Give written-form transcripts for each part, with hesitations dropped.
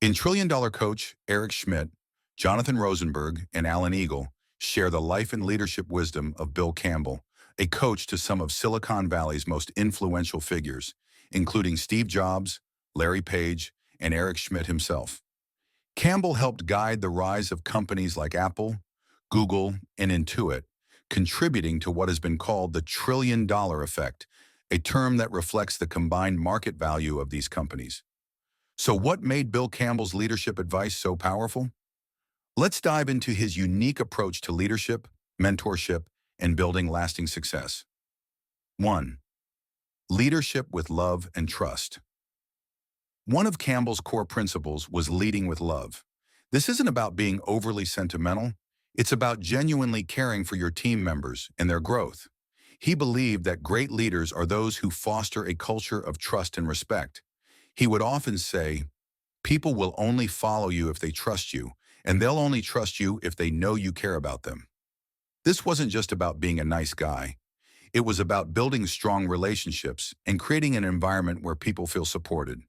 In Trillion Dollar Coach, Eric Schmidt, Jonathan Rosenberg, and Alan Eagle share the life and leadership wisdom of Bill Campbell, a coach to some of Silicon Valley's most influential figures, including Steve Jobs, Larry Page, and Eric Schmidt himself. Campbell helped guide the rise of companies like Apple, Google, and Intuit, contributing to what has been called the trillion-dollar effect, a term that reflects the combined market value of these companies. So what made Bill Campbell's leadership advice so powerful? Let's dive into his unique approach to leadership, mentorship, and building lasting success. 1. Leadership with love and trust. One of Campbell's core principles was leading with love. This isn't about being overly sentimental. It's about genuinely caring for your team members and their growth. He believed that great leaders are those who foster a culture of trust and respect. He would often say, people will only follow you if they trust you, and they'll only trust you if they know you care about them. This wasn't just about being a nice guy. It was about building strong relationships and creating an environment where people feel supported.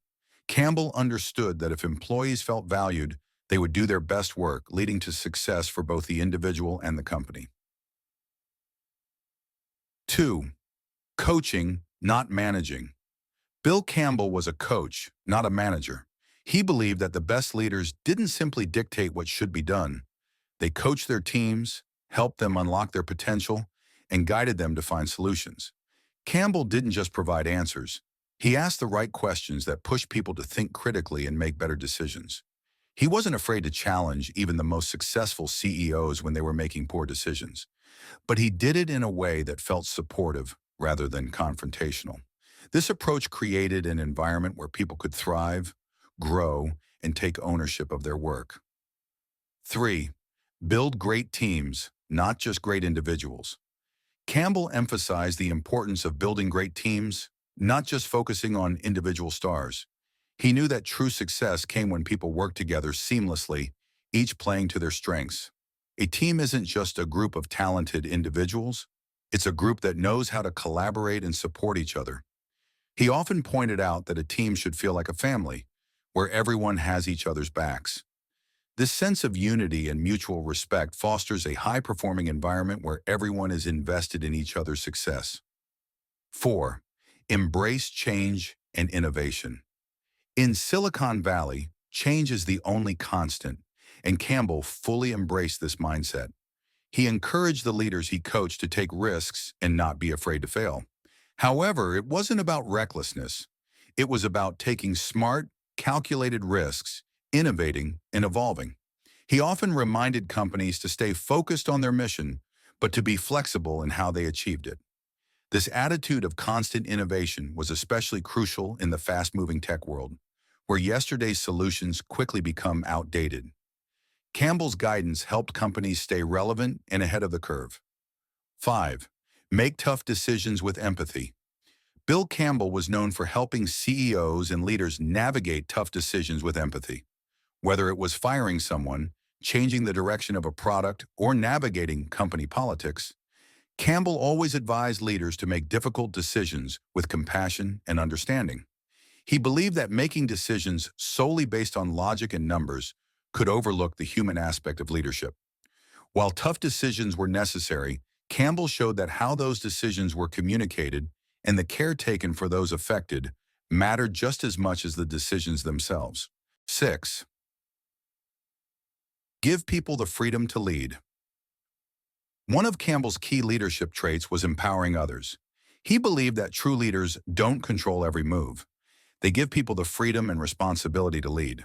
Campbell understood that if employees felt valued, they would do their best work, leading to success for both the individual and the company. 2. Coaching, not managing. Bill Campbell was a coach, not a manager. He believed that the best leaders didn't simply dictate what should be done. They coached their teams, helped them unlock their potential, and guided them to find solutions. Campbell didn't just provide answers. He asked the right questions that pushed people to think critically and make better decisions. He wasn't afraid to challenge even the most successful CEOs when they were making poor decisions. But he did it in a way that felt supportive rather than confrontational. This approach created an environment where people could thrive, grow, and take ownership of their work. 3. Build great teams, not just great individuals. Campbell emphasized the importance of building great teams, not just focusing on individual stars. He knew that true success came when people worked together seamlessly, each playing to their strengths. A team isn't just a group of talented individuals. It's a group that knows how to collaborate and support each other. He often pointed out that a team should feel like a family, where everyone has each other's backs. This sense of unity and mutual respect fosters a high-performing environment where everyone is invested in each other's success. 4. Embrace change and innovation. In Silicon Valley, change is the only constant, and Campbell fully embraced this mindset. He encouraged the leaders he coached to take risks and not be afraid to fail. However, it wasn't about recklessness. It was about taking smart, calculated risks, innovating, and evolving. He often reminded companies to stay focused on their mission, but to be flexible in how they achieved it. This attitude of constant innovation was especially crucial in the fast-moving tech world, where yesterday's solutions quickly become outdated. Campbell's guidance helped companies stay relevant and ahead of the curve. 5. Make tough decisions with empathy. Bill Campbell was known for helping CEOs and leaders navigate tough decisions with empathy. Whether it was firing someone, changing the direction of a product, or navigating company politics, Campbell always advised leaders to make difficult decisions with compassion and understanding. He believed that making decisions solely based on logic and numbers could overlook the human aspect of leadership. While tough decisions were necessary, Campbell showed that how those decisions were communicated and the care taken for those affected mattered just as much as the decisions themselves. 6. Give people the freedom to lead. One of Campbell's key leadership traits was empowering others. He believed that true leaders don't control every move. They give people the freedom and responsibility to lead.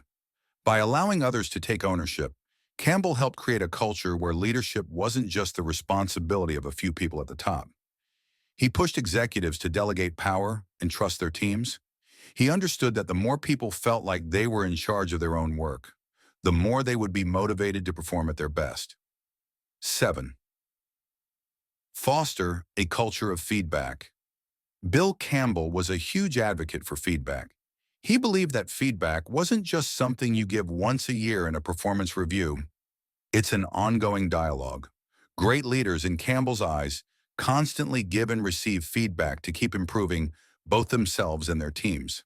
By allowing others to take ownership, Campbell helped create a culture where leadership wasn't just the responsibility of a few people at the top. He pushed executives to delegate power and trust their teams. He understood that the more people felt like they were in charge of their own work, the more they would be motivated to perform at their best. 7. Foster a culture of feedback. Bill Campbell was a huge advocate for feedback. He believed that feedback wasn't just something you give once a year in a performance review. It's an ongoing dialogue. Great leaders, in Campbell's eyes, constantly give and receive feedback to keep improving both themselves and their teams.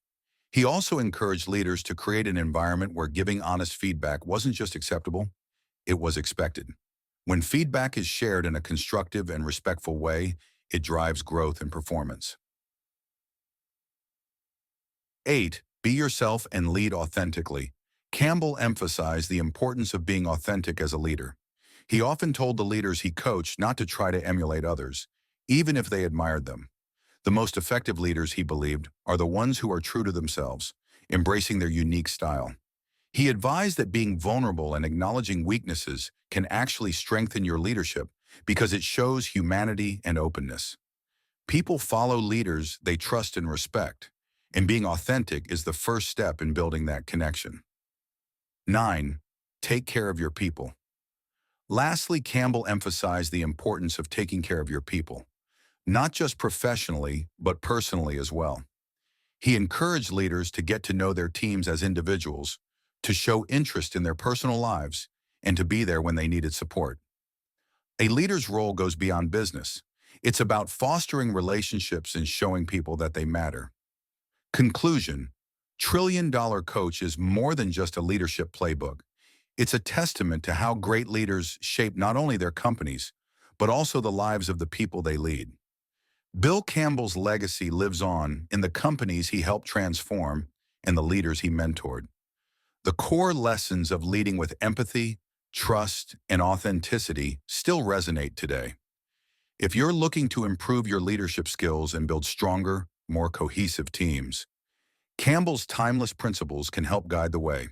He also encouraged leaders to create an environment where giving honest feedback wasn't just acceptable, it was expected. When feedback is shared in a constructive and respectful way, it drives growth and performance. 8. Be yourself and lead authentically. Campbell emphasized the importance of being authentic as a leader. He often told the leaders he coached not to try to emulate others, even if they admired them. The most effective leaders, he believed, are the ones who are true to themselves, embracing their unique style. He advised that being vulnerable and acknowledging weaknesses can actually strengthen your leadership because it shows humanity and openness. People follow leaders they trust and respect, and being authentic is the first step in building that connection. 9. Take care of your people. Lastly, Campbell emphasized the importance of taking care of your people, not just professionally, but personally as well. He encouraged leaders to get to know their teams as individuals, to show interest in their personal lives, and to be there when they needed support. A leader's role goes beyond business. It's about fostering relationships and showing people that they matter. Conclusion: Trillion-Dollar Coach is more than just a leadership playbook. It's a testament to how great leaders shape not only their companies, but also the lives of the people they lead. Bill Campbell's legacy lives on in the companies he helped transform and the leaders he mentored. The core lessons of leading with empathy, trust, and authenticity still resonate today. If you're looking to improve your leadership skills and build stronger, more cohesive teams, Campbell's timeless principles can help guide the way.